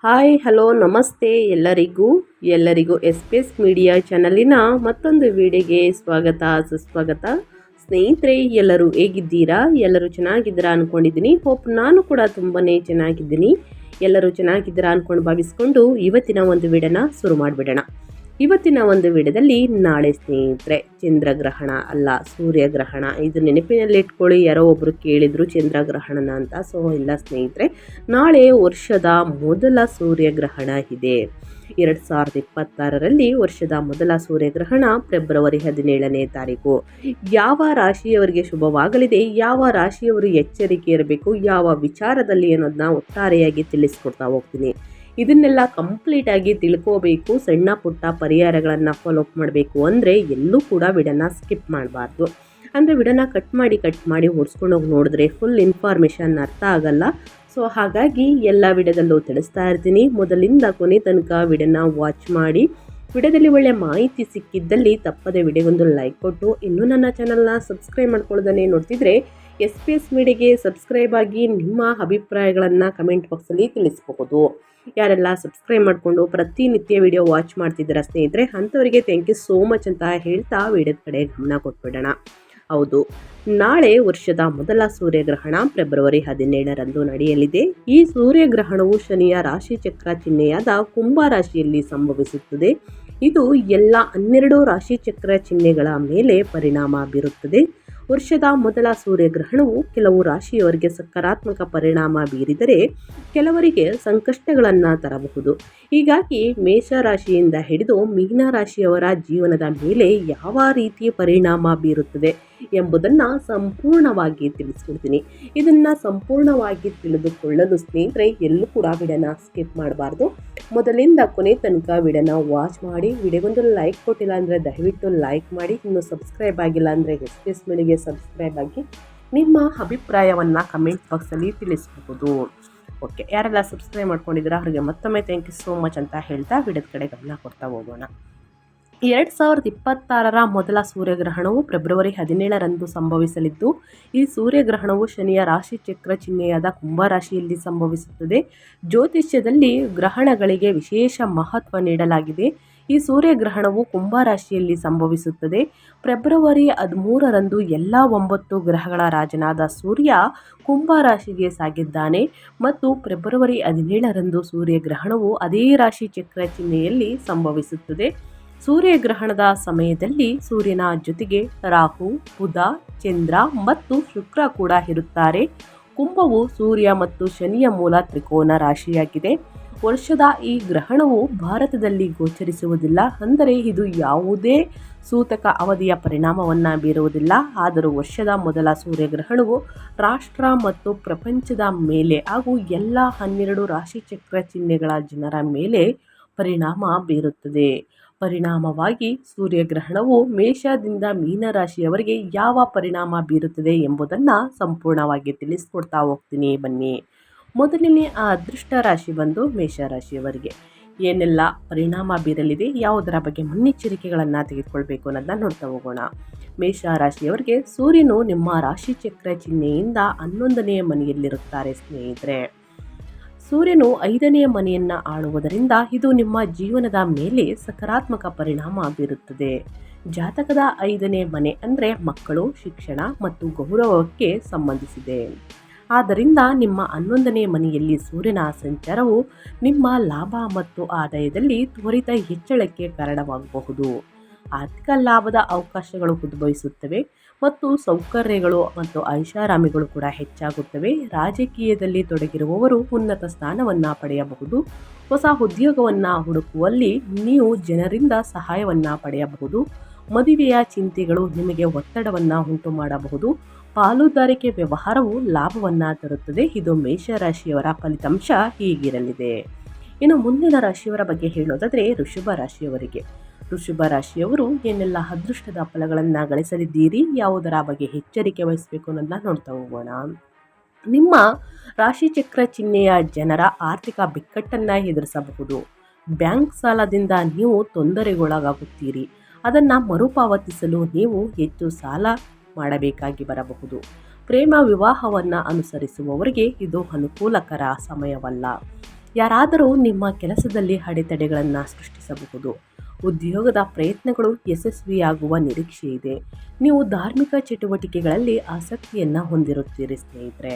Hi hello ನಮಸ್ತೆ ಎಲ್ಲರಿಗೂ S P S media ಚಾನಲಿನ ಮತ್ತೊಂದು ವಿಡಿಯೋಗೆ ಸ್ವಾಗತ ಸುಸ್ವಾಗತ. ಸ್ನೇಹಿತರೆ, ಎಲ್ಲರೂ ಹೇಗಿದ್ದೀರಾ? ಎಲ್ಲರೂ ಚೆನ್ನಾಗಿದ್ದೀರಾ ಅಂದ್ಕೊಂಡಿದ್ದೀನಿ. ಹೋಪ್ ನಾನು ಕೂಡ ತುಂಬಾ ಚೆನ್ನಾಗಿದ್ದೀನಿ. ಎಲ್ಲರೂ ಚೆನ್ನಾಗಿದ್ದೀರಾ ಅಂದ್ಕೊಂಡು ಭಾವಿಸ್ಕೊಂಡು ಇವತ್ತಿನ ಒಂದು ವಿಡಿಯೋನ ಶುರು ಮಾಡಿಬಿಡೋಣ. ಇವತ್ತಿನ ಒಂದು ವಿಡಿಯೋದಲ್ಲಿ ನಾಳೆ ಸ್ನೇಹಿತರೆ ಚಂದ್ರಗ್ರಹಣ ಅಲ್ಲ ಸೂರ್ಯಗ್ರಹಣ. ಇದು ನೆನಪಿನಲ್ಲಿ ಇಟ್ಕೊಳ್ಳಿ. ಯಾರೋ ಒಬ್ಬರು ಕೇಳಿದ್ರು ಚಂದ್ರಗ್ರಹಣನ ಅಂತ. ಸೊ ಇಲ್ಲ ಸ್ನೇಹಿತರೆ, ನಾಳೆ ವರ್ಷದ ಮೊದಲ ಸೂರ್ಯಗ್ರಹಣ ಇದೆ. 2026ರಲ್ಲಿ ವರ್ಷದ ಮೊದಲ ಸೂರ್ಯಗ್ರಹಣ ಫೆಬ್ರವರಿ 17ನೇ ತಾರೀಕು. ಯಾವ ರಾಶಿಯವರಿಗೆ ಶುಭವಾಗಲಿದೆ, ಯಾವ ರಾಶಿಯವರು ಎಚ್ಚರಿಕೆ ಇರಬೇಕು, ಯಾವ ವಿಚಾರದಲ್ಲಿ ಅನ್ನೋದನ್ನ ಒಟ್ಟಾರೆಯಾಗಿ ತಿಳಿಸ್ಕೊಡ್ತಾ ಹೋಗ್ತೀನಿ. ಇದನ್ನೆಲ್ಲ ಕಂಪ್ಲೀಟಾಗಿ ತಿಳ್ಕೋಬೇಕು, ಸಣ್ಣ ಪುಟ್ಟ ಪರಿಹಾರಗಳನ್ನು ಫಾಲೋಅಪ್ ಮಾಡಬೇಕು ಅಂದರೆ ಎಲ್ಲೂ ಕೂಡ ವಿಡಿಯೋನ ಸ್ಕಿಪ್ ಮಾಡಬಾರ್ದು. ಅಂದರೆ ವಿಡಿಯೋನ ಕಟ್ ಮಾಡಿ ಓಡಿಸ್ಕೊಂಡೋಗಿ ನೋಡಿದ್ರೆ ಫುಲ್ ಇನ್ಫಾರ್ಮೇಷನ್ ಅರ್ಥ ಆಗಲ್ಲ. ಸೊ ಹಾಗಾಗಿ ಎಲ್ಲ ವಿಡಿಯೋದಲ್ಲೂ ತಿಳಿಸ್ತಾ ಇರ್ತೀನಿ. ಮೊದಲಿಂದ ಕೊನೆ ತನಕ ವಿಡಿಯೋನ ವಾಚ್ ಮಾಡಿ. ವಿಡಿಯೋದಲ್ಲಿ ಒಳ್ಳೆ ಮಾಹಿತಿ ಸಿಕ್ಕಿದ್ದಲ್ಲಿ ತಪ್ಪದೆ ವಿಡಿಯೋಗೊಂದು ಲೈಕ್ ಕೊಟ್ಟು, ಇನ್ನೂ ನನ್ನ ಚಾನಲ್ನ ಸಬ್ಸ್ಕ್ರೈಬ್ ಮಾಡ್ಕೊಳ್ಳೋದನ್ನೇ ನೋಡ್ತಿದ್ರೆ ಎಸ್ ಪಿ ಎಸ್ ಮೀಡಿಯಾಗೆ ಸಬ್ಸ್ಕ್ರೈಬ್ ಆಗಿ ನಿಮ್ಮ ಅಭಿಪ್ರಾಯಗಳನ್ನು ಕಮೆಂಟ್ ಬಾಕ್ಸಲ್ಲಿ ತಿಳಿಸ್ಬಹುದು. ಯಾರೆಲ್ಲ ಸಬ್ಸ್ಕ್ರೈಬ್ ಮಾಡಿಕೊಂಡು ಪ್ರತಿನಿತ್ಯ ವಿಡಿಯೋ ವಾಚ್ ಮಾಡ್ತಿದ್ದೀರಾ ಸ್ನೇಹಿತರೆ, ಅಂಥವರಿಗೆ ಥ್ಯಾಂಕ್ ಯು ಸೋ ಮಚ್ ಅಂತ ಹೇಳ್ತಾ ವಿಡಿಯೋದ ಕಡೆ ಗಮನ ಕೊಟ್ಬಿಡೋಣ. ಹೌದು, ನಾಳೆ ವರ್ಷದ ಮೊದಲ ಸೂರ್ಯಗ್ರಹಣ ಫೆಬ್ರವರಿ 17ರಂದು ನಡೆಯಲಿದೆ. ಈ ಸೂರ್ಯಗ್ರಹಣವು ಶನಿಯ ರಾಶಿಚಕ್ರ ಚಿಹ್ನೆಯಾದ ಕುಂಭ ರಾಶಿಯಲ್ಲಿ ಸಂಭವಿಸುತ್ತದೆ. ಇದು ಎಲ್ಲ 12 ರಾಶಿಚಕ್ರ ಚಿಹ್ನೆಗಳ ಮೇಲೆ ಪರಿಣಾಮ ಬೀರುತ್ತದೆ. ವರ್ಷದ ಮೊದಲ ಸೂರ್ಯಗ್ರಹಣವು ಕೆಲವು ರಾಶಿಯವರಿಗೆ ಸಕಾರಾತ್ಮಕ ಪರಿಣಾಮ ಬೀರಿದರೆ ಕೆಲವರಿಗೆ ಸಂಕಷ್ಟಗಳನ್ನು ತರಬಹುದು. ಹೀಗಾಗಿ ಮೇಷರಾಶಿಯಿಂದ ಹಿಡಿದು ಮೀನ ರಾಶಿಯವರ ಜೀವನದ ಮೇಲೆ ಯಾವ ರೀತಿ ಪರಿಣಾಮ ಬೀರುತ್ತದೆ ಎಂಬುದನ್ನು ಸಂಪೂರ್ಣವಾಗಿ ತಿಳಿಸ್ಕೊಡ್ತೀನಿ. ಇದನ್ನು ಸಂಪೂರ್ಣವಾಗಿ ತಿಳಿದುಕೊಳ್ಳಲು ಸ್ನೇಹಿತರೆ ಎಲ್ಲೂ ಕೂಡ ವಿಡಿಯೋನ ಸ್ಕಿಪ್ ಮಾಡಬಾರ್ದು. ಮೊದಲಿಂದ ಕೊನೆ ತನಕ ವಿಡಿಯೋನ ವಾಚ್ ಮಾಡಿ. ವಿಡಿಯೋಗೊಂದು ಲೈಕ್ ಕೊಟ್ಟಿಲ್ಲ ಅಂದರೆ ದಯವಿಟ್ಟು ಲೈಕ್ ಮಾಡಿ. ಇನ್ನು ಸಬ್ಸ್ಕ್ರೈಬ್ ಆಗಿಲ್ಲ ಅಂದರೆ ಎಸ್ ಪಿ ಎಸ್ ಮೀಡಿಯಾಗೆ ಸಬ್ಸ್ಕ್ರೈಬ್ ಆಗಿ ನಿಮ್ಮ ಅಭಿಪ್ರಾಯವನ್ನು ಕಮೆಂಟ್ ಬಾಕ್ಸಲ್ಲಿ ತಿಳಿಸಬಹುದು. ಓಕೆ, ಯಾರೆಲ್ಲ ಸಬ್ಸ್ಕ್ರೈಬ್ ಮಾಡ್ಕೊಂಡಿದ್ದೀರಾ ಅವರಿಗೆ ಮತ್ತೊಮ್ಮೆ ಥ್ಯಾಂಕ್ ಯು ಸೋ ಮಚ್ ಅಂತ ಹೇಳ್ತಾ ವಿಡಿಯೋದ ಕಡೆ ಗಮನ ಕೊಡ್ತಾ ಹೋಗೋಣ. 2026ರ ಮೊದಲ ಸೂರ್ಯಗ್ರಹಣವು ಫೆಬ್ರವರಿ 17ರಂದು ಸಂಭವಿಸಲಿದ್ದು, ಈ ಸೂರ್ಯಗ್ರಹಣವು ಶನಿಯ ರಾಶಿಚಕ್ರ ಚಿಹ್ನೆಯಾದ ಕುಂಭರಾಶಿಯಲ್ಲಿ ಸಂಭವಿಸುತ್ತದೆ. ಜ್ಯೋತಿಷ್ಯದಲ್ಲಿ ಗ್ರಹಣಗಳಿಗೆ ವಿಶೇಷ ಮಹತ್ವ ನೀಡಲಾಗಿದೆ. ಈ ಸೂರ್ಯಗ್ರಹಣವು ಕುಂಭರಾಶಿಯಲ್ಲಿ ಸಂಭವಿಸುತ್ತದೆ. ಫೆಬ್ರವರಿ 13ರಂದು ಎಲ್ಲ 9 ಗ್ರಹಗಳ ರಾಜನಾದ ಸೂರ್ಯ ಕುಂಭರಾಶಿಗೆ ಸಾಗಿದ್ದಾನೆ ಮತ್ತು ಫೆಬ್ರವರಿ 17ರಂದು ಸೂರ್ಯಗ್ರಹಣವು ಅದೇ ರಾಶಿಚಕ್ರ ಚಿಹ್ನೆಯಲ್ಲಿ ಸಂಭವಿಸುತ್ತದೆ. ಸೂರ್ಯಗ್ರಹಣದ ಸಮಯದಲ್ಲಿ ಸೂರ್ಯನ ಜೊತೆಗೆ ರಾಹು, ಬುಧ, ಚಂದ್ರ ಮತ್ತು ಶುಕ್ರ ಕೂಡ ಇರುತ್ತಾರೆ. ಕುಂಭವು ಸೂರ್ಯ ಮತ್ತು ಶನಿಯ ಮೂಲ ತ್ರಿಕೋನ ರಾಶಿಯಾಗಿದೆ. ವರ್ಷದ ಈ ಗ್ರಹಣವು ಭಾರತದಲ್ಲಿ ಗೋಚರಿಸುವುದಿಲ್ಲ, ಅಂದರೆ ಇದು ಯಾವುದೇ ಸೂತಕ ಅವಧಿಯ ಪರಿಣಾಮವನ್ನು ಬೀರುವುದಿಲ್ಲ. ಆದರೂ ವರ್ಷದ ಮೊದಲ ಸೂರ್ಯಗ್ರಹಣವು ರಾಷ್ಟ್ರ ಮತ್ತು ಪ್ರಪಂಚದ ಮೇಲೆ ಹಾಗೂ ಎಲ್ಲ 12 ರಾಶಿಚಕ್ರ ಚಿಹ್ನೆಗಳ ಜನರ ಮೇಲೆ ಪರಿಣಾಮ ಬೀರುತ್ತದೆ. ಪರಿಣಾಮವಾಗಿ ಸೂರ್ಯಗ್ರಹಣವು ಮೇಷದಿಂದ ಮೀನರಾಶಿಯವರಿಗೆ ಯಾವ ಪರಿಣಾಮ ಬೀರುತ್ತದೆ ಎಂಬುದನ್ನು ಸಂಪೂರ್ಣವಾಗಿ ತಿಳಿಸ್ಕೊಡ್ತಾ ಹೋಗ್ತೀನಿ ಬನ್ನಿ. ಮೊದಲನೇ ಅದೃಷ್ಟ ರಾಶಿ ಬಂದು ಮೇಷರಾಶಿಯವರಿಗೆ ಏನೆಲ್ಲ ಪರಿಣಾಮ ಬೀರಲಿದೆ, ಯಾವುದರ ಬಗ್ಗೆ ಮುನ್ನೆಚ್ಚರಿಕೆಗಳನ್ನು ತೆಗೆದುಕೊಳ್ಬೇಕು ಅನ್ನೋದನ್ನ ನೋಡ್ತಾ ಹೋಗೋಣ. ಮೇಷರಾಶಿಯವರಿಗೆ ಸೂರ್ಯನು ನಿಮ್ಮ ರಾಶಿಚಕ್ರ ಚಿಹ್ನೆಯಿಂದ 11ನೇ ಮನೆಯಲ್ಲಿರುತ್ತಾರೆ ಸ್ನೇಹಿತರೆ. ಸೂರ್ಯನು 5ನೇ ಮನೆಯನ್ನು ಆಳುವುದರಿಂದ ಇದು ನಿಮ್ಮ ಜೀವನದ ಮೇಲೆ ಸಕಾರಾತ್ಮಕ ಪರಿಣಾಮ ಬೀರುತ್ತದೆ. ಜಾತಕದ 5ನೇ ಮನೆ ಅಂದರೆ ಮಕ್ಕಳು, ಶಿಕ್ಷಣ ಮತ್ತು ಗೌರವಕ್ಕೆ ಸಂಬಂಧಿಸಿದೆ. ಆದ್ದರಿಂದ ನಿಮ್ಮ 11ನೇ ಮನೆಯಲ್ಲಿ ಸೂರ್ಯನ ಸಂಚಾರವು ನಿಮ್ಮ ಲಾಭ ಮತ್ತು ಆದಾಯದಲ್ಲಿ ತ್ವರಿತ ಹೆಚ್ಚಳಕ್ಕೆ ಕಾರಣವಾಗಬಹುದು. ಆರ್ಥಿಕ ಲಾಭದ ಅವಕಾಶಗಳು ಉದ್ಭವಿಸುತ್ತವೆ ಮತ್ತು ಸೌಕರ್ಯಗಳು ಮತ್ತು ಐಷಾರಾಮಿಗಳು ಕೂಡ ಹೆಚ್ಚಾಗುತ್ತವೆ. ರಾಜಕೀಯದಲ್ಲಿ ತೊಡಗಿರುವವರು ಉನ್ನತ ಸ್ಥಾನವನ್ನು ಪಡೆಯಬಹುದು. ಹೊಸ ಉದ್ಯೋಗವನ್ನು ಹುಡುಕುವಲ್ಲಿ ನೀವು ಜನರಿಂದ ಸಹಾಯವನ್ನು ಪಡೆಯಬಹುದು. ಮದುವೆಯ ಚಿಂತೆಗಳು ನಿಮಗೆ ಒತ್ತಡವನ್ನು ಉಂಟು ಮಾಡಬಹುದು. ಪಾಲುದಾರಿಕೆ ವ್ಯವಹಾರವು ಲಾಭವನ್ನು ತರುತ್ತದೆ. ಇದು ಮೇಷರಾಶಿಯವರ ಫಲಿತಾಂಶ ಹೀಗಿರಲಿದೆ. ಇನ್ನು ಮುಂದಿನ ರಾಶಿಯವರ ಬಗ್ಗೆ ಹೇಳೋದಾದರೆ ಋಷಭ ರಾಶಿಯವರಿಗೆ. ಋಷಭ ರಾಶಿಯವರು ಏನೆಲ್ಲ ಅದೃಷ್ಟದ ಫಲಗಳನ್ನು ಗಳಿಸಲಿದ್ದೀರಿ, ಯಾವುದರ ಬಗ್ಗೆ ಎಚ್ಚರಿಕೆ ವಹಿಸಬೇಕು ಅನ್ನೋದನ್ನ ನೋಡ್ತಾ ಹೋಗೋಣ. ನಿಮ್ಮ ರಾಶಿಚಕ್ರ ಚಿಹ್ನೆಯ ಜನರ ಆರ್ಥಿಕ ಬಿಕ್ಕಟ್ಟನ್ನು ಎದುರಿಸಬಹುದು. ಬ್ಯಾಂಕ್ ಸಾಲದಿಂದ ನೀವು ತೊಂದರೆಗೊಳಗಾಗುತ್ತೀರಿ. ಅದನ್ನು ಮರುಪಾವತಿಸಲು ನೀವು ಹೆಚ್ಚು ಸಾಲ ಮಾಡಬೇಕಾಗಿ ಬರಬಹುದು. ಪ್ರೇಮ ವಿವಾಹವನ್ನು ಅನುಸರಿಸುವವರಿಗೆ ಇದು ಅನುಕೂಲಕರ ಸಮಯವಲ್ಲ. ಯಾರಾದರೂ ನಿಮ್ಮ ಕೆಲಸದಲ್ಲಿ ಅಡೆತಡೆಗಳನ್ನು ಸೃಷ್ಟಿಸಬಹುದು. ಉದ್ಯೋಗದ ಪ್ರಯತ್ನಗಳು ಯಶಸ್ವಿಯಾಗುವ ನಿರೀಕ್ಷೆ ಇದೆ. ನೀವು ಧಾರ್ಮಿಕ ಚಟುವಟಿಕೆಗಳಲ್ಲಿ ಆಸಕ್ತಿಯನ್ನು ಹೊಂದಿರುತ್ತೀರಿ ಸ್ನೇಹಿತರೆ.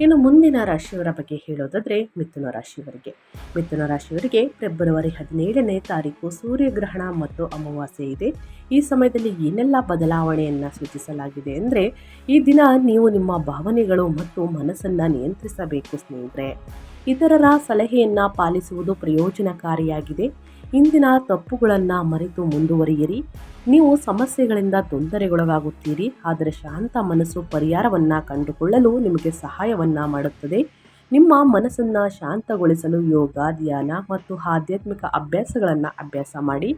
ಇನ್ನು ಮುಂದಿನ ರಾಶಿಯವರ ಬಗ್ಗೆ ಹೇಳೋದಾದರೆ ಮಿಥುನ ರಾಶಿಯವರಿಗೆ. ಮಿಥುನ ರಾಶಿಯವರಿಗೆ ಫೆಬ್ರವರಿ 17ನೇ ತಾರೀಕು ಸೂರ್ಯಗ್ರಹಣ ಮತ್ತು ಅಮಾವಾಸ್ಯೆ ಇದೆ. ಈ ಸಮಯದಲ್ಲಿ ಏನೆಲ್ಲ ಬದಲಾವಣೆಯನ್ನು ಸೂಚಿಸಲಾಗಿದೆ ಅಂದರೆ, ಈ ದಿನ ನೀವು ನಿಮ್ಮ ಭಾವನೆಗಳು ಮತ್ತು ಮನಸ್ಸನ್ನು ನಿಯಂತ್ರಿಸಬೇಕು ಸ್ನೇಹಿತರೆ. ಇತರರ ಸಲಹೆಯನ್ನು ಪಾಲಿಸುವುದು ಪ್ರಯೋಜನಕಾರಿಯಾಗಿದೆ. ಇಂದಿನ ತಪ್ಪುಗಳನ್ನು ಮರೆತು ಮುಂದುವರಿಯಿರಿ. ನೀವು ಸಮಸ್ಯೆಗಳಿಂದ ತೊಂದರೆಗೊಳಗಾಗುತ್ತೀರಿ, ಆದರೆ ಶಾಂತ ಮನಸ್ಸು ಪರಿಹಾರವನ್ನು ಕಂಡುಕೊಳ್ಳಲು ನಿಮಗೆ ಸಹಾಯವನ್ನು ಮಾಡುತ್ತದೆ. ನಿಮ್ಮ ಮನಸ್ಸನ್ನು ಶಾಂತಗೊಳಿಸಲು ಯೋಗ, ಧ್ಯಾನ ಮತ್ತು ಆಧ್ಯಾತ್ಮಿಕ ಅಭ್ಯಾಸಗಳನ್ನು ಅಭ್ಯಾಸ ಮಾಡಿ.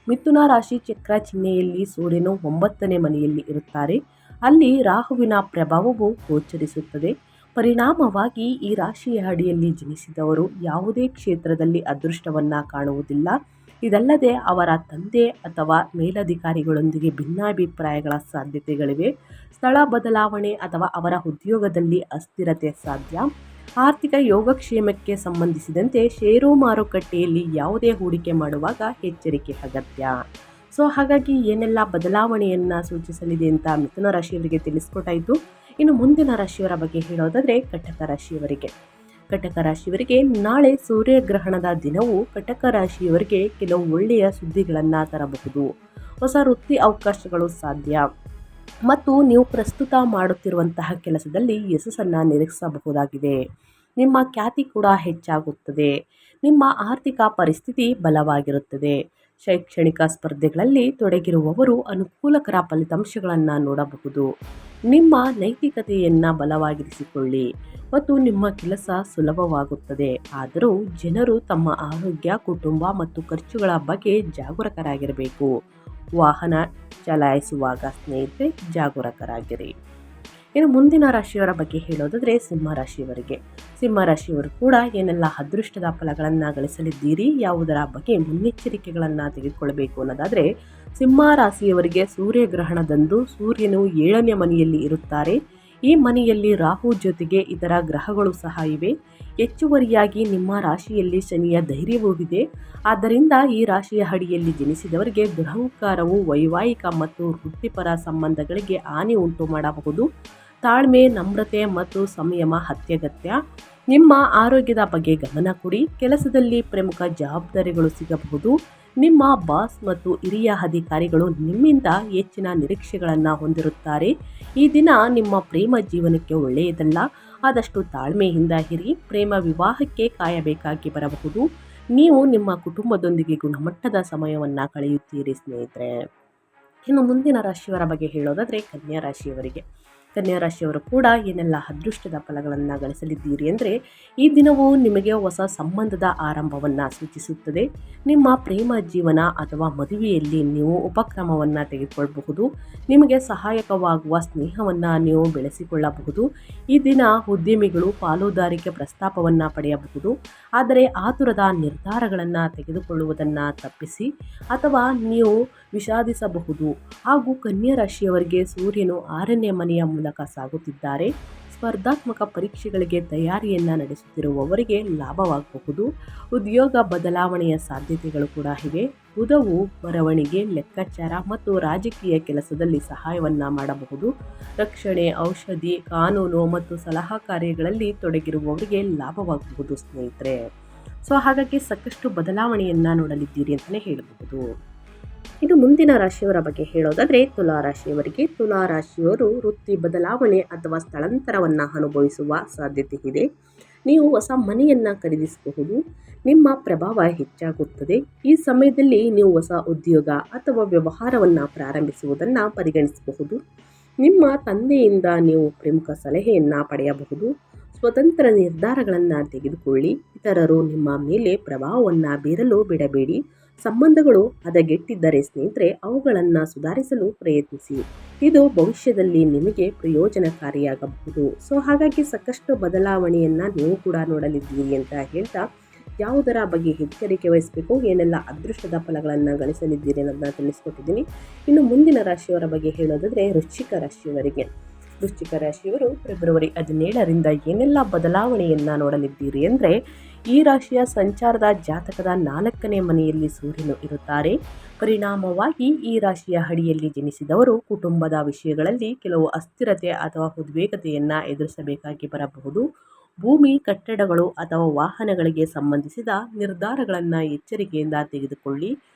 ಮಿಥುನ ರಾಶಿ ಚಕ್ರ ಚಿಹ್ನೆಯಲ್ಲಿ ಸೂರ್ಯನು 9ನೇ ಮನೆಯಲ್ಲಿ ಇರುತ್ತಾರೆ. ಅಲ್ಲಿ ರಾಹುವಿನ ಪ್ರಭಾವವು ಗೋಚರಿಸುತ್ತದೆ. ಪರಿಣಾಮವಾಗಿ ಈ ರಾಶಿಯ ಅಡಿಯಲ್ಲಿ ಜನಿಸಿದವರು ಯಾವುದೇ ಕ್ಷೇತ್ರದಲ್ಲಿ ಅದೃಷ್ಟವನ್ನು ಕಾಣುವುದಿಲ್ಲ. ಇದಲ್ಲದೆ ಅವರ ತಂದೆ ಅಥವಾ ಮೇಲಧಿಕಾರಿಗಳೊಂದಿಗೆ ಭಿನ್ನಾಭಿಪ್ರಾಯಗಳ ಸಾಧ್ಯತೆಗಳಿವೆ. ಸ್ಥಳ ಬದಲಾವಣೆ ಅಥವಾ ಅವರ ಉದ್ಯೋಗದಲ್ಲಿ ಅಸ್ಥಿರತೆ ಸಾಧ್ಯ. ಆರ್ಥಿಕ ಯೋಗಕ್ಷೇಮಕ್ಕೆ ಸಂಬಂಧಿಸಿದಂತೆ ಷೇರು ಮಾರುಕಟ್ಟೆಯಲ್ಲಿ ಯಾವುದೇ ಹೂಡಿಕೆ ಮಾಡುವಾಗ ಎಚ್ಚರಿಕೆ ಅಗತ್ಯ. ಹಾಗಾಗಿ ಏನೆಲ್ಲ ಬದಲಾವಣೆಯನ್ನು ಸೂಚಿಸಲಿದೆ ಅಂತ ಮಿಥುನ ರಾಶಿಯವರಿಗೆ ತಿಳಿಸ್ಕೊಟ್ಟಾಯಿತು. ಇನ್ನು ಮುಂದಿನ ರಾಶಿಯವರ ಬಗ್ಗೆ ಹೇಳೋದಾದರೆ ಕಟಕ ರಾಶಿಯವರಿಗೆ. ಕಟಕ ರಾಶಿಯವರಿಗೆ ನಾಳೆ ಸೂರ್ಯಗ್ರಹಣದ ದಿನವು ಕಟಕ ರಾಶಿಯವರಿಗೆ ಕೆಲವು ಒಳ್ಳೆಯ ಸುದ್ದಿಗಳನ್ನು ತರಬಹುದು. ಹೊಸ ವೃತ್ತಿ ಅವಕಾಶಗಳು ಸಾಧ್ಯ ಮತ್ತು ನೀವು ಪ್ರಸ್ತುತ ಮಾಡುತ್ತಿರುವಂತಹ ಕೆಲಸದಲ್ಲಿ ಯಶಸ್ಸನ್ನು ನಿರೀಕ್ಷಿಸಬಹುದಾಗಿದೆ. ನಿಮ್ಮ ಖ್ಯಾತಿ ಕೂಡ ಹೆಚ್ಚಾಗುತ್ತದೆ. ನಿಮ್ಮ ಆರ್ಥಿಕ ಪರಿಸ್ಥಿತಿ ಬಲವಾಗಿರುತ್ತದೆ. ಶೈಕ್ಷಣಿಕ ಸ್ಪರ್ಧೆಗಳಲ್ಲಿ ತೊಡಗಿರುವವರು ಅನುಕೂಲಕರ ಫಲಿತಾಂಶಗಳನ್ನು ನೋಡಬಹುದು. ನಿಮ್ಮ ನೈತಿಕತೆಯನ್ನು ಬಲವಾಗಿರಿಸಿಕೊಳ್ಳಿ ಮತ್ತು ನಿಮ್ಮ ಕೆಲಸ ಸುಲಭವಾಗುತ್ತದೆ. ಆದರೂ ಜನರು ತಮ್ಮ ಆರೋಗ್ಯ, ಕುಟುಂಬ ಮತ್ತು ಖರ್ಚುಗಳ ಬಗ್ಗೆ ಜಾಗರೂಕರಾಗಿರಬೇಕು. ವಾಹನ ಚಲಾಯಿಸುವಾಗ ಸ್ನೇಹಿತರೆ ಜಾಗರೂಕರಾಗಿರಿ. ಇನ್ನು ಮುಂದಿನ ರಾಶಿಯವರ ಬಗ್ಗೆ ಹೇಳೋದಾದರೆ ಸಿಂಹರಾಶಿಯವರಿಗೆ. ಸಿಂಹರಾಶಿಯವರು ಕೂಡ ಏನೆಲ್ಲ ಅದೃಷ್ಟದ ಫಲಗಳನ್ನು ಗಳಿಸಲಿದ್ದೀರಿ, ಯಾವುದರ ಬಗ್ಗೆ ಮುನ್ನೆಚ್ಚರಿಕೆಗಳನ್ನು ತೆಗೆದುಕೊಳ್ಳಬೇಕು ಅನ್ನೋದಾದರೆ, ಸಿಂಹ ರಾಶಿಯವರಿಗೆ ಸೂರ್ಯಗ್ರಹಣದಂದು ಸೂರ್ಯನು 7ನೇ ಮನೆಯಲ್ಲಿ ಇರುತ್ತಾರೆ. ಈ ಮನೆಯಲ್ಲಿ ರಾಹು ಜೊತೆಗೆ ಇತರ ಗ್ರಹಗಳು ಸಹ ಇವೆ. ಹೆಚ್ಚುವರಿಯಾಗಿ ನಿಮ್ಮ ರಾಶಿಯಲ್ಲಿ ಶನಿಯ ಧೈರ್ಯವೂ ಇದೆ. ಆದ್ದರಿಂದ ಈ ರಾಶಿಯ ಅಡಿಯಲ್ಲಿ ಜನಿಸಿದವರಿಗೆ ದುರಹಂಕಾರವು ವೈವಾಹಿಕ ಮತ್ತು ವೃತ್ತಿಪರ ಸಂಬಂಧಗಳಿಗೆ ಹಾನಿ ಉಂಟು ಮಾಡಬಹುದು. ತಾಳ್ಮೆ, ನಮ್ರತೆ ಮತ್ತು ಸಂಯಮ ಅತ್ಯಗತ್ಯ. ನಿಮ್ಮ ಆರೋಗ್ಯದ ಬಗ್ಗೆ ಗಮನ ಕೊಡಿ. ಕೆಲಸದಲ್ಲಿ ಪ್ರಮುಖ ಜವಾಬ್ದಾರಿಗಳು ಸಿಗಬಹುದು. ನಿಮ್ಮ ಬಾಸ್ ಮತ್ತು ಹಿರಿಯ ಅಧಿಕಾರಿಗಳು ನಿಮ್ಮಿಂದ ಹೆಚ್ಚಿನ ನಿರೀಕ್ಷೆಗಳನ್ನು ಹೊಂದಿರುತ್ತಾರೆ. ಈ ದಿನ ನಿಮ್ಮ ಪ್ರೇಮ ಜೀವನಕ್ಕೆ ಒಳ್ಳೆಯದಲ್ಲ. ಆದಷ್ಟು ತಾಳ್ಮೆಯಿಂದ ಇರಿ. ಪ್ರೇಮ ವಿವಾಹಕ್ಕೆ ಕಾಯಬೇಕಾಗಿ ಬರಬಹುದು. ನೀವು ನಿಮ್ಮ ಕುಟುಂಬದೊಂದಿಗೆ ಗುಣಮಟ್ಟದ ಸಮಯವನ್ನು ಕಳೆಯುತ್ತೀರಿ ಸ್ನೇಹಿತರೆ. ಇನ್ನು ಮುಂದಿನ ರಾಶಿಯವರ ಬಗ್ಗೆ ಹೇಳೋದಾದರೆ ಕನ್ಯಾ ರಾಶಿಯವರಿಗೆ. ಕನ್ಯಾ ರಾಶಿಯವರು ಕೂಡ ಏನೆಲ್ಲ ಅದೃಷ್ಟದ ಫಲಗಳನ್ನು ಗಳಿಸಲಿದ್ದೀರಿ ಅಂದರೆ, ಈ ದಿನವು ನಿಮಗೆ ಹೊಸ ಸಂಬಂಧದ ಆರಂಭವನ್ನು ಸೂಚಿಸುತ್ತದೆ. ನಿಮ್ಮ ಪ್ರೇಮ ಜೀವನ ಅಥವಾ ಮದುವೆಯಲ್ಲಿ ನೀವು ಉಪಕ್ರಮವನ್ನು ತೆಗೆದುಕೊಳ್ಳಬಹುದು. ನಿಮಗೆ ಸಹಾಯಕವಾಗುವ ಸ್ನೇಹವನ್ನು ನೀವು ಬೆಳೆಸಿಕೊಳ್ಳಬಹುದು. ಈ ದಿನ ಉದ್ಯಮಿಗಳು ಪಾಲುದಾರಿಕೆ ಪ್ರಸ್ತಾಪವನ್ನು ಪಡೆಯಬಹುದು. ಆದರೆ ಆತುರದ ನಿರ್ಧಾರಗಳನ್ನು ತೆಗೆದುಕೊಳ್ಳುವುದನ್ನು ತಪ್ಪಿಸಿ ಅಥವಾ ನೀವು ವಿಷಾದಿಸಬಹುದು. ಹಾಗೂ ಕನ್ಯಾ ರಾಶಿಯವರಿಗೆ ಸೂರ್ಯನು 6ನೇ ಮನೆಯ ಮೂಲಕ ಸಾಗುತ್ತಿದ್ದಾರೆ. ಸ್ಪರ್ಧಾತ್ಮಕ ಪರೀಕ್ಷೆಗಳಿಗೆ ತಯಾರಿಯನ್ನು ನಡೆಸುತ್ತಿರುವವರಿಗೆ ಲಾಭವಾಗಬಹುದು. ಉದ್ಯೋಗ ಬದಲಾವಣೆಯ ಸಾಧ್ಯತೆಗಳು ಕೂಡ ಇವೆ. ಬುಧವು ಬರವಣಿಗೆ, ಲೆಕ್ಕಾಚಾರ ಮತ್ತು ರಾಜಕೀಯ ಕೆಲಸದಲ್ಲಿ ಸಹಾಯವನ್ನು ಮಾಡಬಹುದು. ರಕ್ಷಣೆ, ಔಷಧಿ, ಕಾನೂನು ಮತ್ತು ಸಲಹಾ ಕಾರ್ಯಗಳಲ್ಲಿ ತೊಡಗಿರುವವರಿಗೆ ಲಾಭವಾಗಬಹುದು ಸ್ನೇಹಿತರೆ. ಹಾಗಾಗಿ ಸಾಕಷ್ಟು ಬದಲಾವಣೆಯನ್ನು ನೋಡಲಿದ್ದೀರಿ ಅಂತಲೇ ಹೇಳಬಹುದು. ಇದು ಮುಂದಿನ ರಾಶಿಯವರ ಬಗ್ಗೆ ಹೇಳೋದಾದರೆ ತುಲಾ ರಾಶಿಯವರಿಗೆ. ತುಲಾ ರಾಶಿಯವರು ವೃತ್ತಿ ಬದಲಾವಣೆ ಅಥವಾ ಸ್ಥಳಾಂತರವನ್ನು ಅನುಭವಿಸುವ ಸಾಧ್ಯತೆ ಇದೆ. ನೀವು ಹೊಸ ಮನೆಯನ್ನು ಖರೀದಿಸಬಹುದು. ನಿಮ್ಮ ಪ್ರಭಾವ ಹೆಚ್ಚಾಗುತ್ತದೆ. ಈ ಸಮಯದಲ್ಲಿ ನೀವು ಹೊಸ ಉದ್ಯೋಗ ಅಥವಾ ವ್ಯವಹಾರವನ್ನು ಪ್ರಾರಂಭಿಸುವುದನ್ನು ಪರಿಗಣಿಸಬಹುದು. ನಿಮ್ಮ ತಂದೆಯಿಂದ ನೀವು ಪ್ರಮುಖ ಸಲಹೆಯನ್ನು ಪಡೆಯಬಹುದು. ಸ್ವತಂತ್ರ ನಿರ್ಧಾರಗಳನ್ನು ತೆಗೆದುಕೊಳ್ಳಿ. ಇತರರು ನಿಮ್ಮ ಮೇಲೆ ಪ್ರಭಾವವನ್ನು ಬೀರಲು ಬಿಡಬೇಡಿ. ಸಂಬಂಧಗಳು ಹದಗೆಟ್ಟಿದ್ದರೆ ಸ್ನೇಹಿತರೆ ಅವುಗಳನ್ನು ಸುಧಾರಿಸಲು ಪ್ರಯತ್ನಿಸಿ. ಇದು ಭವಿಷ್ಯದಲ್ಲಿ ನಿಮಗೆ ಪ್ರಯೋಜನಕಾರಿಯಾಗಬಹುದು. ಹಾಗಾಗಿ ಸಾಕಷ್ಟು ಬದಲಾವಣೆಯನ್ನು ನೀವು ಕೂಡ ನೋಡಲಿದ್ದೀರಿ ಅಂತ ಹೇಳ್ತಾ, ಯಾವುದರ ಬಗ್ಗೆ ಎಚ್ಚರಿಕೆ ವಹಿಸಬೇಕು, ಏನೆಲ್ಲ ಅದೃಷ್ಟದ ಫಲಗಳನ್ನು ಗಳಿಸಲಿದ್ದೀರಿ ಅನ್ನೋದನ್ನ ತಿಳಿಸ್ಕೊಟ್ಟಿದ್ದೀನಿ. ಇನ್ನು ಮುಂದಿನ ರಾಶಿಯವರ ಬಗ್ಗೆ ಹೇಳೋದಾದರೆ ವೃಶ್ಚಿಕ ರಾಶಿಯವರಿಗೆ. ವೃಶ್ಚಿಕ ರಾಶಿಯವರು ಫೆಬ್ರವರಿ 17ರಿಂದ ಏನೆಲ್ಲ ಬದಲಾವಣೆಯನ್ನ ನೋಡಲಿದ್ದೀರಿ ಅಂದರೆ, ಈ ರಾಶಿಯ ಸಂಚಾರದ ಜಾತಕದ 4ನೇ ಮನೆಯಲ್ಲಿ ಸೂರ್ಯನು ಇರುತ್ತಾರೆ. ಪರಿಣಾಮವಾಗಿ ಈ ರಾಶಿಯ ಅಡಿಯಲ್ಲಿ ಜನಿಸಿದವರು ಕುಟುಂಬದ ವಿಷಯಗಳಲ್ಲಿ ಕೆಲವು ಅಸ್ಥಿರತೆ ಅಥವಾ ಉದ್ವೇಗತೆಯನ್ನ ಎದುರಿಸಬೇಕಾಗಿ ಬರಬಹುದು. ಭೂಮಿ, ಕಟ್ಟಡಗಳು ಅಥವಾ ವಾಹನಗಳಿಗೆ ಸಂಬಂಧಿಸಿದ ನಿರ್ಧಾರಗಳನ್ನು ಎಚ್ಚರಿಕೆಯಿಂದ ತೆಗೆದುಕೊಳ್ಳಿ.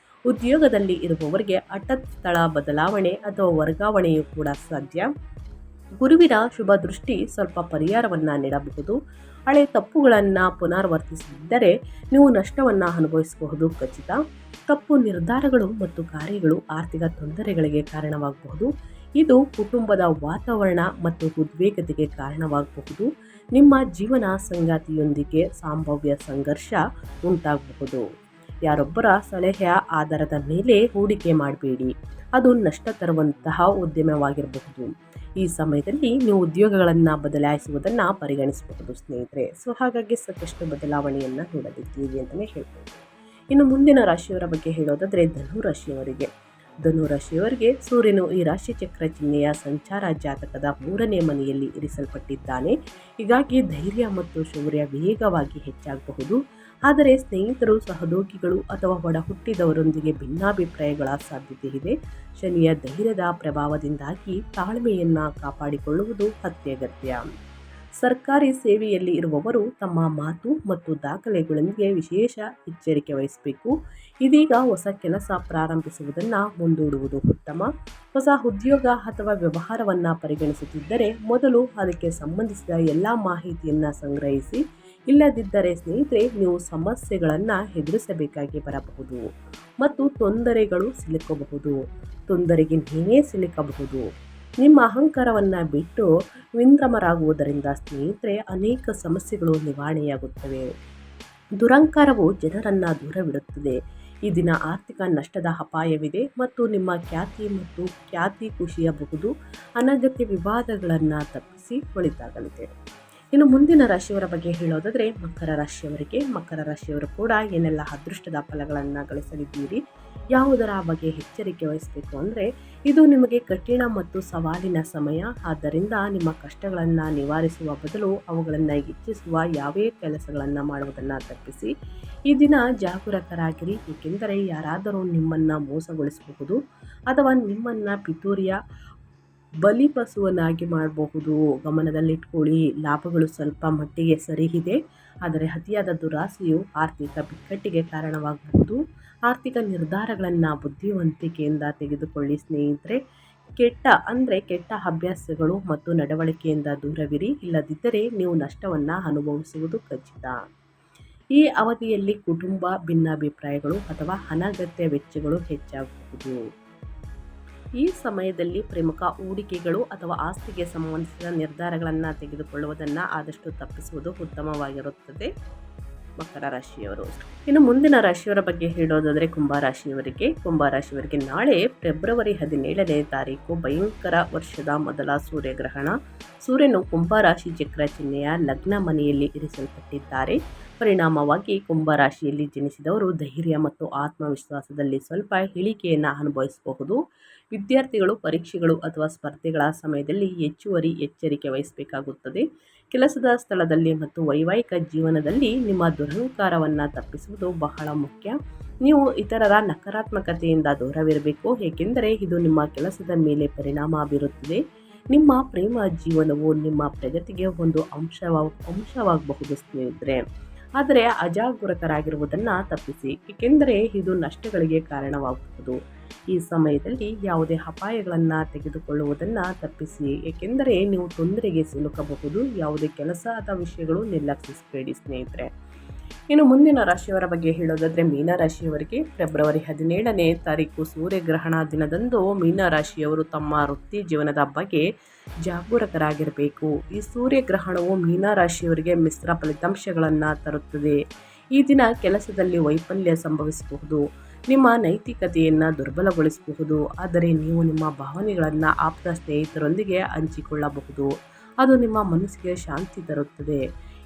ಉದ್ಯೋಗದಲ್ಲಿ ಇರುವವರಿಗೆ ಹಠಾತ್ ಸ್ಥಳ ಬದಲಾವಣೆ ಅಥವಾ ವರ್ಗಾವಣೆಯೂ ಕೂಡ ಸಾಧ್ಯ. ಗುರುವಿನ ಶುಭ ದೃಷ್ಟಿ ಸ್ವಲ್ಪ ಪರಿಹಾರವನ್ನು ನೀಡಬಹುದು. ಹಳೆ ತಪ್ಪುಗಳನ್ನು ಪುನರಾವರ್ತಿಸಿದ್ದರೆ ನೀವು ನಷ್ಟವನ್ನು ಅನುಭವಿಸಬಹುದು ಖಚಿತ. ತಪ್ಪು ನಿರ್ಧಾರಗಳು ಮತ್ತು ಕಾರ್ಯಗಳು ಆರ್ಥಿಕ ತೊಂದರೆಗಳಿಗೆ ಕಾರಣವಾಗಬಹುದು. ಇದು ಕುಟುಂಬದ ವಾತಾವರಣ ಮತ್ತು ಉದ್ವೇಗತೆಗೆ ಕಾರಣವಾಗಬಹುದು. ನಿಮ್ಮ ಜೀವನ ಸಂಗಾತಿಯೊಂದಿಗೆ ಸಂಭಾವ್ಯ ಸಂಘರ್ಷ ಉಂಟಾಗಬಹುದು. ಯಾರೊಬ್ಬರ ಸಲಹೆಯ ಆಧಾರದ ಮೇಲೆ ಹೂಡಿಕೆ ಮಾಡಬೇಡಿ, ಅದು ನಷ್ಟ ತರುವಂತಹ ಉದ್ಯಮವಾಗಿರಬಹುದು. ಈ ಸಮಯದಲ್ಲಿ ನೀವು ಉದ್ಯೋಗಗಳನ್ನು ಬದಲಾಯಿಸುವುದನ್ನು ಪರಿಗಣಿಸಬಹುದು ಸ್ನೇಹಿತರೆ. ಹಾಗಾಗಿ ಸಾಕಷ್ಟು ಬದಲಾವಣೆಯನ್ನು ನೋಡಲಿದ್ದೀರಿ ಅಂತಲೇ ಹೇಳ್ಬೋದು. ಇನ್ನು ಮುಂದಿನ ರಾಶಿಯವರ ಬಗ್ಗೆ ಹೇಳೋದಾದರೆ ಧನುರಾಶಿಯವರಿಗೆ ಸೂರ್ಯನು ಈ ರಾಶಿ ಚಕ್ರ ಚಿಹ್ನೆಯ ಸಂಚಾರ ಜಾತಕದ 3ನೇ ಮನೆಯಲ್ಲಿ ಇರಿಸಲ್ಪಟ್ಟಿದ್ದಾನೆ. ಹೀಗಾಗಿ ಧೈರ್ಯ ಮತ್ತು ಶೌರ್ಯ ವೇಗವಾಗಿ ಹೆಚ್ಚಾಗಬಹುದು. ಆದರೆ ಸ್ನೇಹಿತರು, ಸಹೋದ್ಯೋಗಿಗಳು ಅಥವಾ ಒಡ ಹುಟ್ಟಿದವರೊಂದಿಗೆ ಭಿನ್ನಾಭಿಪ್ರಾಯಗಳ ಸಾಧ್ಯತೆ ಇದೆ. ಶನಿಯ ಧೈರ್ಯದ ಪ್ರಭಾವದಿಂದಾಗಿ ತಾಳ್ಮೆಯನ್ನು ಕಾಪಾಡಿಕೊಳ್ಳುವುದು ಅತ್ಯಗತ್ಯ. ಸರ್ಕಾರಿ ಸೇವೆಯಲ್ಲಿ ಇರುವವರು ತಮ್ಮ ಮಾತು ಮತ್ತು ದಾಖಲೆಗಳೊಂದಿಗೆ ವಿಶೇಷ ಎಚ್ಚರಿಕೆ ವಹಿಸಬೇಕು. ಇದೀಗ ಹೊಸ ಕೆಲಸ ಪ್ರಾರಂಭಿಸುವುದನ್ನು ಮುಂದೂಡುವುದು ಉತ್ತಮ. ಹೊಸ ಉದ್ಯೋಗ ಅಥವಾ ವ್ಯವಹಾರವನ್ನು ಪರಿಗಣಿಸುತ್ತಿದ್ದರೆ ಮೊದಲು ಅದಕ್ಕೆ ಸಂಬಂಧಿಸಿದ ಎಲ್ಲ ಮಾಹಿತಿಯನ್ನು ಸಂಗ್ರಹಿಸಿ. ಇಲ್ಲದಿದ್ದರೆ ಸ್ನೇಹಿತರೆ, ನೀವು ಸಮಸ್ಯೆಗಳನ್ನು ಎದುರಿಸಬೇಕಾಗಿ ಬರಬಹುದು ಮತ್ತು ತೊಂದರೆಗೆ ನೀವೇ ಸಿಲುಕಬಹುದು. ನಿಮ್ಮ ಅಹಂಕಾರವನ್ನು ಬಿಟ್ಟು ವಿನಮ್ರರಾಗುವುದರಿಂದ ಸ್ನೇಹಿತರೆ ಅನೇಕ ಸಮಸ್ಯೆಗಳು ನಿವಾರಣೆಯಾಗುತ್ತವೆ. ದುರಹಂಕಾರವು ಜನರನ್ನು ದೂರವಿಡುತ್ತದೆ. ಈ ದಿನ ಆರ್ಥಿಕ ನಷ್ಟದ ಅಪಾಯವಿದೆ ಮತ್ತು ನಿಮ್ಮ ಖ್ಯಾತಿ ಕುಸಿಯಬಹುದು. ಅನಗತ್ಯ ವಿವಾದಗಳನ್ನು ತಪ್ಪಿಸಿ ಒಳಿತಾಗಲಿದೆ. ಇನ್ನು ಮುಂದಿನ ರಾಶಿಯವರ ಬಗ್ಗೆ ಹೇಳೋದಾದರೆ ಮಕರ ರಾಶಿಯವರು ಕೂಡ ಏನೆಲ್ಲ ಅದೃಷ್ಟದ ಫಲಗಳನ್ನು ಗಳಿಸಲಿದ್ದೀರಿ, ಯಾವುದರ ಬಗ್ಗೆ ಎಚ್ಚರಿಕೆ ವಹಿಸಬೇಕು ಅಂದರೆ, ಇದು ನಿಮಗೆ ಕಠಿಣ ಮತ್ತು ಸವಾಲಿನ ಸಮಯ. ಆದ್ದರಿಂದ ನಿಮ್ಮ ಕಷ್ಟಗಳನ್ನು ನಿವಾರಿಸುವ ಬದಲು ಅವುಗಳನ್ನು ಹೆಚ್ಚಿಸುವ ಯಾವೇ ಕೆಲಸಗಳನ್ನು ಮಾಡುವುದನ್ನು ತಪ್ಪಿಸಿ. ಈ ದಿನ ಜಾಗರೂಕರಾಗಿರಿ, ಏಕೆಂದರೆ ಯಾರಾದರೂ ನಿಮ್ಮನ್ನು ಮೋಸಗೊಳಿಸಬಹುದು ಅಥವಾ ನಿಮ್ಮನ್ನು ಪಿತೂರಿಯ ಬಲಿಪಶುವನ್ನಾಗಿ ಮಾಡಬಹುದು. ಗಮನದಲ್ಲಿಟ್ಕೊಳ್ಳಿ. ಲಾಭಗಳು ಸ್ವಲ್ಪ ಮಟ್ಟಿಗೆ ಸರಿ ಇದೆ, ಆದರೆ ಅತಿಯಾದ ದುರಾಸೆಯು ಆರ್ಥಿಕ ಬಿಕ್ಕಟ್ಟಿಗೆ ಕಾರಣವಾಗಬಹುದು. ಆರ್ಥಿಕ ನಿರ್ಧಾರಗಳನ್ನು ಬುದ್ಧಿವಂತಿಕೆಯಿಂದ ತೆಗೆದುಕೊಳ್ಳಿ ಸ್ನೇಹಿತರೆ. ಕೆಟ್ಟ ಅಭ್ಯಾಸಗಳು ಮತ್ತು ನಡವಳಿಕೆಯಿಂದ ದೂರವಿರಿ. ಇಲ್ಲದಿದ್ದರೆ ನೀವು ನಷ್ಟವನ್ನು ಅನುಭವಿಸುವುದು ಖಚಿತ. ಈ ಅವಧಿಯಲ್ಲಿ ಕುಟುಂಬ ಭಿನ್ನಾಭಿಪ್ರಾಯಗಳು ಅಥವಾ ಅನಗತ್ಯ ವೆಚ್ಚಗಳು ಹೆಚ್ಚಾಗಬಹುದು. ಈ ಸಮಯದಲ್ಲಿ ಪ್ರಮುಖ ಹೂಡಿಕೆಗಳು ಅಥವಾ ಆಸ್ತಿಗೆ ಸಂಬಂಧಿಸಿದ ನಿರ್ಧಾರಗಳನ್ನು ತೆಗೆದುಕೊಳ್ಳುವುದನ್ನು ಆದಷ್ಟು ತಪ್ಪಿಸುವುದು ಉತ್ತಮವಾಗಿರುತ್ತದೆ. ಮಕರ ರಾಶಿಯವರು. ಇನ್ನು ಮುಂದಿನ ರಾಶಿಯವರ ಬಗ್ಗೆ ಹೇಳೋದಾದರೆ ಕುಂಭರಾಶಿಯವರಿಗೆ ನಾಳೆ ಫೆಬ್ರವರಿ 17ನೇ ತಾರೀಕು ಭಯಂಕರ ವರ್ಷದ ಮೊದಲ ಸೂರ್ಯಗ್ರಹಣ. ಸೂರ್ಯನು ಕುಂಭರಾಶಿ ಚಕ್ರ ಚಿಹ್ನೆಯ ಲಗ್ನ ಮನೆಯಲ್ಲಿ ಇರಿಸಲ್ಪಟ್ಟಿದ್ದಾರೆ. ಪರಿಣಾಮವಾಗಿ ಕುಂಭರಾಶಿಯಲ್ಲಿ ಜನಿಸಿದವರು ಧೈರ್ಯ ಮತ್ತು ಆತ್ಮವಿಶ್ವಾಸದಲ್ಲಿ ಸ್ವಲ್ಪ ಇಳಿಕೆಯನ್ನು ಅನುಭವಿಸಬಹುದು. ವಿದ್ಯಾರ್ಥಿಗಳು ಪರೀಕ್ಷೆಗಳು ಅಥವಾ ಸ್ಪರ್ಧೆಗಳ ಸಮಯದಲ್ಲಿ ಹೆಚ್ಚುವರಿ ಎಚ್ಚರಿಕೆ ವಹಿಸಬೇಕಾಗುತ್ತದೆ. ಕೆಲಸದ ಸ್ಥಳದಲ್ಲಿ ಮತ್ತು ವೈವಾಹಿಕ ಜೀವನದಲ್ಲಿ ನಿಮ್ಮ ದುರಹಂಕಾರವನ್ನು ತಪ್ಪಿಸುವುದು ಬಹಳ ಮುಖ್ಯ. ನೀವು ಇತರರ ನಕಾರಾತ್ಮಕತೆಯಿಂದ ದೂರವಿರಬೇಕು, ಏಕೆಂದರೆ ಇದು ನಿಮ್ಮ ಕೆಲಸದ ಮೇಲೆ ಪರಿಣಾಮ ಬೀರುತ್ತದೆ. ನಿಮ್ಮ ಪ್ರೇಮ ಜೀವನವು ನಿಮ್ಮ ಪ್ರಗತಿಗೆ ಒಂದು ಅಂಶವಾಗಬಹುದು ಸ್ನೇಹಿತರೆ. ಆದರೆ ಅಜಾಗರೂಕರಾಗಿರುವುದನ್ನು ತಪ್ಪಿಸಿ, ಏಕೆಂದರೆ ಇದು ನಷ್ಟಗಳಿಗೆ ಕಾರಣವಾಗಬಹುದು. ಈ ಸಮಯದಲ್ಲಿ ಯಾವುದೇ ಅಪಾಯಗಳನ್ನು ತೆಗೆದುಕೊಳ್ಳುವುದನ್ನು ತಪ್ಪಿಸಿ, ಏಕೆಂದರೆ ನೀವು ತೊಂದರೆಗೆ ಸಿಲುಕಬಹುದು. ಯಾವುದೇ ಕೆಲಸ ಅಥವಾ ವಿಷಯಗಳು ನಿರ್ಲಕ್ಷಿಸಬೇಡಿ ಸ್ನೇಹಿತರೆ. ಇನ್ನು ಮುಂದಿನ ರಾಶಿಯವರ ಬಗ್ಗೆ ಹೇಳೋದಾದರೆ ಮೀನರಾಶಿಯವರಿಗೆ ಫೆಬ್ರವರಿ 17ನೇ ತಾರೀಕು ಸೂರ್ಯಗ್ರಹಣ ದಿನದಂದು ಮೀನರಾಶಿಯವರು ತಮ್ಮ ವೃತ್ತಿ ಜೀವನದ ಬಗ್ಗೆ ಜಾಗರೂಕರಾಗಿರಬೇಕು. ಈ ಸೂರ್ಯಗ್ರಹಣವು ಮೀನರಾಶಿಯವರಿಗೆ ಮಿಶ್ರ ಫಲಿತಾಂಶಗಳನ್ನು ತರುತ್ತದೆ. ಈ ದಿನ ಕೆಲಸದಲ್ಲಿ ವೈಫಲ್ಯ ಸಂಭವಿಸಬಹುದು, ನಿಮ್ಮ ನೈತಿಕತೆಯನ್ನು ದುರ್ಬಲಗೊಳಿಸಬಹುದು. ಆದರೆ ನೀವು ನಿಮ್ಮ ಭಾವನೆಗಳನ್ನು ಆಪ್ತ ಸ್ನೇಹಿತರೊಂದಿಗೆ ಹಂಚಿಕೊಳ್ಳಬಹುದು, ಅದು ನಿಮ್ಮ ಮನಸ್ಸಿಗೆ ಶಾಂತಿ ತರುತ್ತದೆ.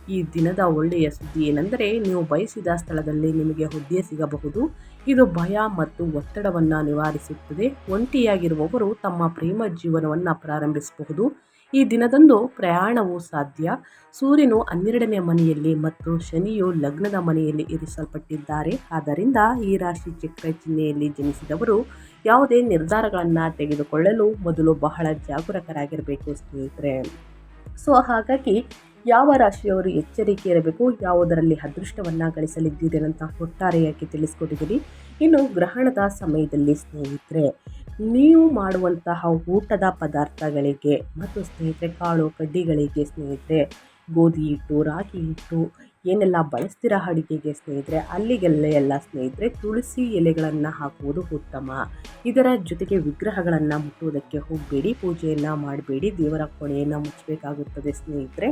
ಈ ದಿನದ ಒಳ್ಳೆಯ ಸುದ್ದಿ ಏನೆಂದರೆ, ನೀವು ಬಯಸಿದ ಸ್ಥಳದಲ್ಲಿ ನಿಮಗೆ ಹುದ್ದೆ ಸಿಗಬಹುದು. ಇದು ಭಯ ಮತ್ತು ಒತ್ತಡವನ್ನು ನಿವಾರಿಸುತ್ತದೆ. ಒಂಟಿಯಾಗಿರುವವರು ತಮ್ಮ ಪ್ರೇಮ ಜೀವನವನ್ನು ಪ್ರಾರಂಭಿಸಬಹುದು. ಈ ದಿನದಂದು ಪ್ರಯಾಣವು ಸಾಧ್ಯ. ಸೂರ್ಯನು 12ನೇ ಮನೆಯಲ್ಲಿ ಮತ್ತು ಶನಿಯು ಲಗ್ನದ ಮನೆಯಲ್ಲಿ ಇರಿಸಲ್ಪಟ್ಟಿದ್ದಾರೆ. ಆದ್ದರಿಂದ ಈ ರಾಶಿ ಚಕ್ರ ಚಿಹ್ನೆಯಲ್ಲಿ ಜನಿಸಿದವರು ಯಾವುದೇ ನಿರ್ಧಾರಗಳನ್ನು ತೆಗೆದುಕೊಳ್ಳಲು ಮೊದಲು ಬಹಳ ಜಾಗರೂಕರಾಗಿರಬೇಕು ಸ್ನೇಹಿತರೆ. ಸೊ ಹಾಗಾಗಿ ಯಾವ ರಾಶಿಯವರು ಎಚ್ಚರಿಕೆ ಇರಬೇಕು, ಯಾವುದರಲ್ಲಿ ಅದೃಷ್ಟವನ್ನು ಗಳಿಸಲಿದ್ದೀರಿ ಅಂತ ಒಟ್ಟಾರೆಯಾಗಿ ತಿಳಿಸ್ಕೊಟ್ಟಿದ್ದೀರಿ. ಇನ್ನು ಗ್ರಹಣದ ಸಮಯದಲ್ಲಿ ಸ್ನೇಹಿತರೆ, ನೀವು ಮಾಡುವಂತಹ ಊಟದ ಪದಾರ್ಥಗಳಿಗೆ ಮತ್ತು ಸ್ನೇಹಿತರೆ ಕಾಳು ಕಡ್ಡಿಗಳಿಗೆ ಸ್ನೇಹಿತರೆ, ಗೋಧಿ ಹಿಟ್ಟು, ರಾಗಿ ಹಿಟ್ಟು ಏನೆಲ್ಲ ಬಳಸ್ತೀರಾ ಅಡುಗೆಗೆ ಸ್ನೇಹಿತರೆ, ಅಲ್ಲಿಗೆಲ್ಲ ಸ್ನೇಹಿತರೆ ತುಳಸಿ ಎಲೆಗಳನ್ನು ಹಾಕುವುದು ಉತ್ತಮ. ಇದರ ಜೊತೆಗೆ ವಿಗ್ರಹಗಳನ್ನು ಮುಟ್ಟುವುದಕ್ಕೆ ಹೋಗಬೇಡಿ, ಪೂಜೆಯನ್ನು ಮಾಡಬೇಡಿ, ದೇವರ ಕೊನೆಯನ್ನು ಮುಚ್ಚಬೇಕಾಗುತ್ತದೆ ಸ್ನೇಹಿತರೆ.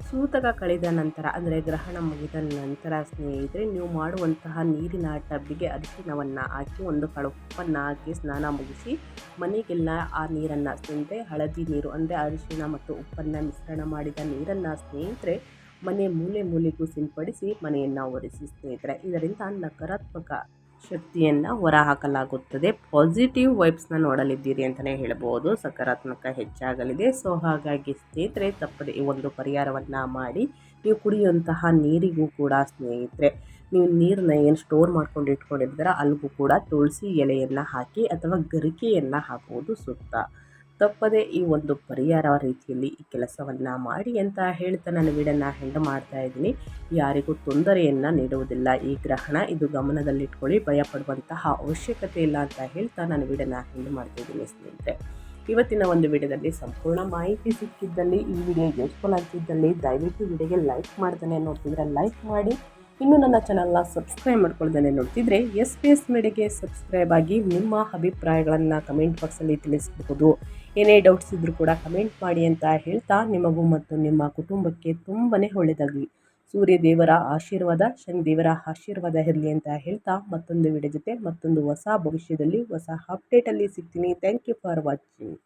ಸೂತಕ ಕಳೆದ ನಂತರ ಅಂದರೆ ಗ್ರಹಣ ಮುಗಿದ ನಂತರ ಸ್ನೇಹಿತರೆ, ನೀವು ಮಾಡುವಂತಹ ನೀರಿನ ಟಬ್ಬಿಗೆ ಅರಿಶಿಣವನ್ನು ಹಾಕಿ ಒಂದು ಉಪ್ಪನ್ನು ಹಾಕಿ ಸ್ನಾನ ಮುಗಿಸಿ ಮನೆಗೆಲ್ಲ ಆ ನೀರನ್ನು ಸ್ನೇಹಿತರೆ, ಹಳದಿ ನೀರು ಅಂದರೆ ಅರಿಶಿಣ ಮತ್ತು ಉಪ್ಪನ್ನು ಮಿಶ್ರಣ ಮಾಡಿದ ನೀರನ್ನು ಸ್ನೇಹಿತರೆ ಮನೆ ಮೂಲೆ ಮೂಲೆಗೂ ಸಿಂಪಡಿಸಿ ಮನೆಯನ್ನು ಒರೆಸಿ ಸ್ನೇಹಿತರೆ. ಇದರಿಂದ ನಕಾರಾತ್ಮಕ ಶಕ್ತಿಯನ್ನು ಹೊರಹಾಕಲಾಗುತ್ತದೆ. ಪಾಸಿಟಿವ್ ವೈಬ್ಸ್ನ ನೋಡಲಿದ್ದೀರಿ ಅಂತಲೇ ಹೇಳ್ಬೋದು. ಸಕಾರಾತ್ಮಕ ಹೆಚ್ಚಾಗಲಿದೆ. ಸೊ ಹಾಗಾಗಿ ಸ್ನೇಹಿತರೆ ತಪ್ಪದೆ ಈ ಒಂದು ಪರಿಹಾರವನ್ನು ಮಾಡಿ. ನೀವು ಕುಡಿಯುವಂತಹ ನೀರಿಗೂ ಕೂಡ ಸ್ನೇಹಿತರೆ, ನೀವು ನೀರನ್ನ ಏನು ಸ್ಟೋರ್ ಮಾಡ್ಕೊಂಡು ಇಟ್ಕೊಂಡಿರ್ತೀರ ಅಲ್ಲಿಗೂ ಕೂಡ ತುಳಸಿ ಎಲೆಯನ್ನು ಹಾಕಿ ಅಥವಾ ಗರಿಕೆಯನ್ನು ಹಾಕುವುದು ಸೂಕ್ತ. ತಪ್ಪದೆ ಈ ಒಂದು ಪರಿಹಾರ ರೀತಿಯಲ್ಲಿ ಈ ಕೆಲಸವನ್ನು ಮಾಡಿ ಅಂತ ಹೇಳ್ತಾ ನನ್ನ ವಿಡಿಯೋನ ಹೆಂಡ್ ಮಾಡ್ತಾ ಇದ್ದೀನಿ. ಯಾರಿಗೂ ತೊಂದರೆಯನ್ನು ನೀಡುವುದಿಲ್ಲ ಈ ಗ್ರಹಣ, ಇದು ಗಮನದಲ್ಲಿಟ್ಕೊಳ್ಳಿ. ಭಯಪಡುವಂತಹ ಅವಶ್ಯಕತೆ ಇಲ್ಲ ಅಂತ ಹೇಳ್ತಾ ನಾನು ವಿಡಿಯೋನ ಹೆಂಡ್ ಮಾಡ್ತಾಯಿದ್ದೀನಿ ಸ್ನೇಹಿತರೆ. ಇವತ್ತಿನ ಒಂದು ವಿಡಿಯೋದಲ್ಲಿ ಸಂಪೂರ್ಣ ಮಾಹಿತಿ ಸಿಕ್ಕಿದ್ದಲ್ಲಿ, ಈ ವಿಡಿಯೋ ಯೂಸ್ಫುಲ್ ಆಗ್ತಿದ್ದಲ್ಲಿ ದಯವಿಟ್ಟು ವಿಡಿಯೋಗೆ ಲೈಕ್ ಮಾಡ್ತಾನೆ ನೋಡ್ತಿದ್ರೆ ಲೈಕ್ ಮಾಡಿ. ಇನ್ನು ನನ್ನ ಚಾನಲ್ನ ಸಬ್ಸ್ಕ್ರೈಬ್ ಮಾಡ್ಕೊಳ್ದೇ ನೋಡ್ತಿದ್ರೆ SPS ಮೀಡಿಯಾಗೆ ಸಬ್ಸ್ಕ್ರೈಬ್ ಆಗಿ ನಿಮ್ಮ ಅಭಿಪ್ರಾಯಗಳನ್ನು ಕಮೆಂಟ್ ಬಾಕ್ಸಲ್ಲಿ ತಿಳಿಸಬಹುದು. ಏನೇ ಡೌಟ್ಸ್ ಇದ್ದರೂ ಕೂಡ ಕಮೆಂಟ್ ಮಾಡಿ ಅಂತ ಹೇಳ್ತಾ, ನಿಮಗೂ ಮತ್ತು ನಿಮ್ಮ ಕುಟುಂಬಕ್ಕೆ ತುಂಬಾ ಒಳ್ಳೆಯದಾಗಲಿ. ಸೂರ್ಯ ದೇವರ ಆಶೀರ್ವಾದ, ಶನಿ ದೇವರ ಆಶೀರ್ವಾದ ಇರಲಿ ಅಂತ ಹೇಳ್ತಾ ಮತ್ತೊಂದು ವಿಡಿಯೋ ಜೊತೆ ಮತ್ತೊಂದು ಹೊಸ ಭವಿಷ್ಯದಲ್ಲಿ ಹೊಸ ಅಪ್ಡೇಟಲ್ಲಿ ಸಿಗ್ತೀನಿ. Thank you for watching.